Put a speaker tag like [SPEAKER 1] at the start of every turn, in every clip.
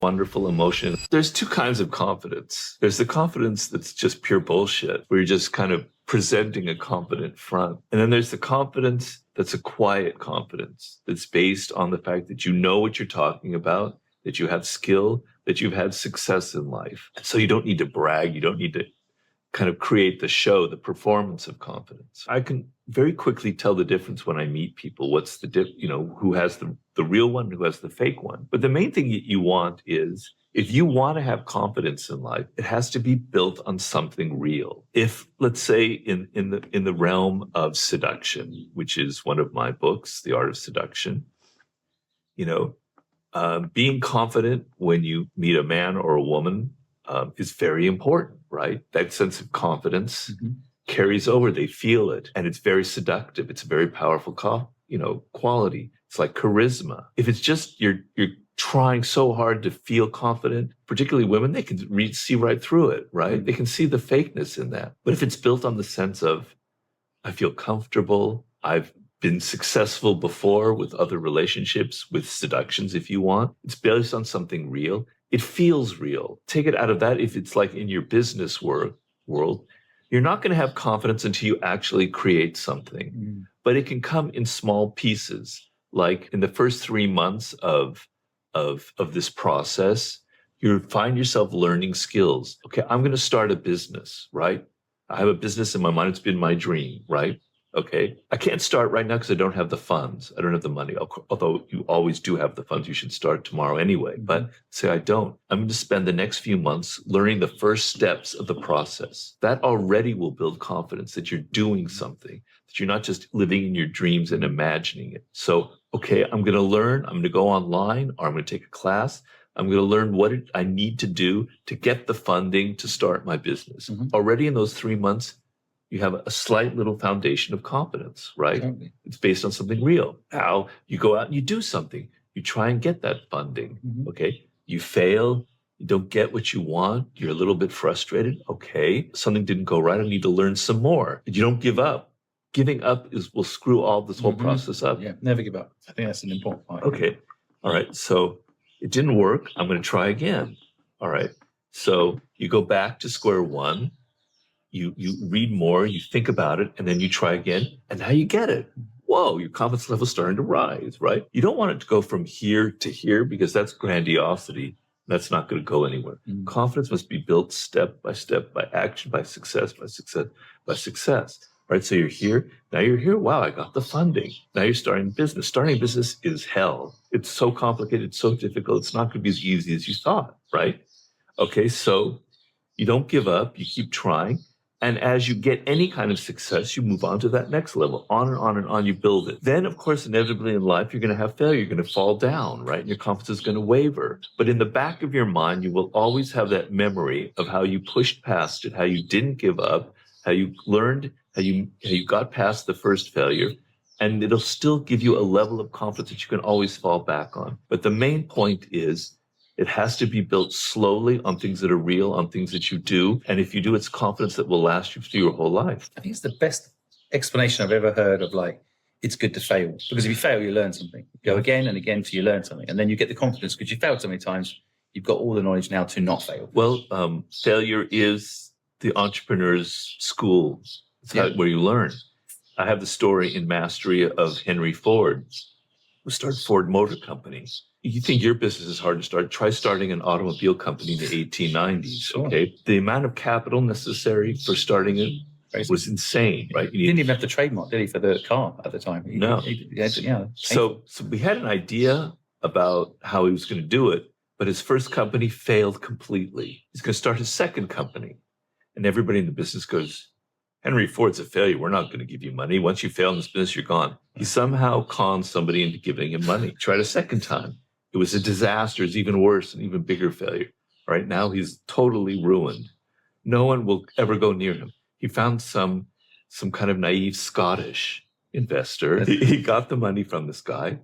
[SPEAKER 1] wonderful emotion. There's two kinds of confidence. There's the confidence that's just pure bullshit, where you're just kind of presenting a confident front. And then there's the confidence that's a quiet confidence that's based on the fact that you know what you're talking about, that you have skill, that you've had success in life. So you don't need to brag. You don't need to kind of create the show, the performance of confidence. I can very quickly tell the difference when I meet people. What's the who has the real one, who has the fake one. But the main thing that you want is, if you want to have confidence in life, it has to be built on something real. If, let's say, in the realm of seduction, which is one of my books, The Art of Seduction, being confident when you meet a man or a woman is very important, right? That sense of confidence carries over. They feel it, and it's very seductive. It's a very powerful quality. It's like charisma. If it's just you're trying so hard to feel confident, particularly women, they can see right through it, right? They can see the fakeness in that. But if it's built on the sense of, I feel comfortable, I've been successful before with other relationships, with seductions, if you want, it's based on something real. It feels real. Take it out of that. If it's like in your business world, you're not going to have confidence until you actually create something. But it can come in small pieces. Like in the first 3 months of this process, you find yourself learning skills. Okay, I'm going to start a business, right? I have a business in my mind. It's been my dream, right? Okay, I can't start right now because I don't have the funds. I don't have the money. Although you always do have the funds, you should start tomorrow anyway. But say I don't. I'm going to spend the next few months learning the first steps of the process. That already will build confidence that you're doing something, that you're not just living in your dreams and imagining it. So, okay, I'm going to learn. I'm going to go online, or I'm going to take a class. I'm going to learn what I need to do to get the funding to start my business. Already in those 3 months, you have a slight little foundation of confidence, right? Totally. It's based on something real. Now you go out and you do something. You try and get that funding, okay? You fail. You don't get what you want. You're a little bit frustrated. Okay, something didn't go right. I need to learn some more. You don't give up. Giving up will screw all this whole process up.
[SPEAKER 2] Yeah, never give up. I think that's an important point.
[SPEAKER 1] Okay, all right. So it didn't work. I'm going to try again. All right. So you go back to square one. You read more, you think about it, and then you try again, and now you get it. Whoa, your confidence level is starting to rise, right? You don't want it to go from here to here, because that's grandiosity. That's not going to go anywhere. Confidence must be built step by step, by action, by success, by success, by success. Right? So you're here. Now you're here. Wow, I got the funding. Now you're starting business. Starting business is hell. It's so complicated, so difficult. It's not going to be as easy as you thought, right? Okay, so you don't give up. You keep trying. And as you get any kind of success, you move on to that next level, on and on and on, you build it. Then, of course, inevitably in life, you're going to have failure. You're going to fall down, right? And your confidence is going to waver. But in the back of your mind, you will always have that memory of how you pushed past it, how you didn't give up, how you learned, how you got past the first failure. And it'll still give you a level of confidence that you can always fall back on. But the main point is, it has to be built slowly on things that are real, on things that you do. And if you do, it's confidence that will last you through your whole life.
[SPEAKER 2] I think it's the best explanation I've ever heard of, like, it's good to fail. Because if you fail, you learn something. You go again and again till you learn something. And then you get the confidence because you failed so many times. You've got all the knowledge now to not fail.
[SPEAKER 1] Well, failure is the entrepreneur's school. It's where you learn. I have the story in Mastery of Henry Ford, who started Ford Motor Company. You think your business is hard to start, try starting an automobile company in the 1890s, okay? The amount of capital necessary for starting it was insane, right?
[SPEAKER 2] He didn't even have the trademark, did he, for the car at the time?
[SPEAKER 1] No. So we had an idea about how he was going to do it, but his first company failed completely. He's going to start his second company. And everybody in the business goes, Henry Ford's a failure. We're not going to give you money. Once you fail in this business, you're gone. He somehow conned somebody into giving him money. Tried a second time. It was a disaster. It's even worse, an even bigger failure. Right now, he's totally ruined. No one will ever go near him. He found some kind of naive Scottish investor. He got the money from this guy.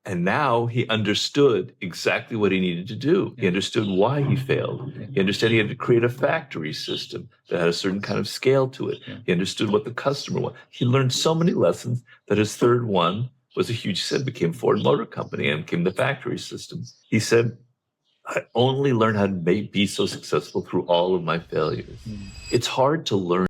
[SPEAKER 1] And now he understood exactly what he needed to do. He understood why he failed. He understood he had to create a factory system that had a certain kind of scale to it. He understood what the customer wanted. He learned so many lessons that his third one was a huge success, became Ford Motor Company and became the factory system. He said, I only learned how to be so successful through all of my failures. It's hard to learn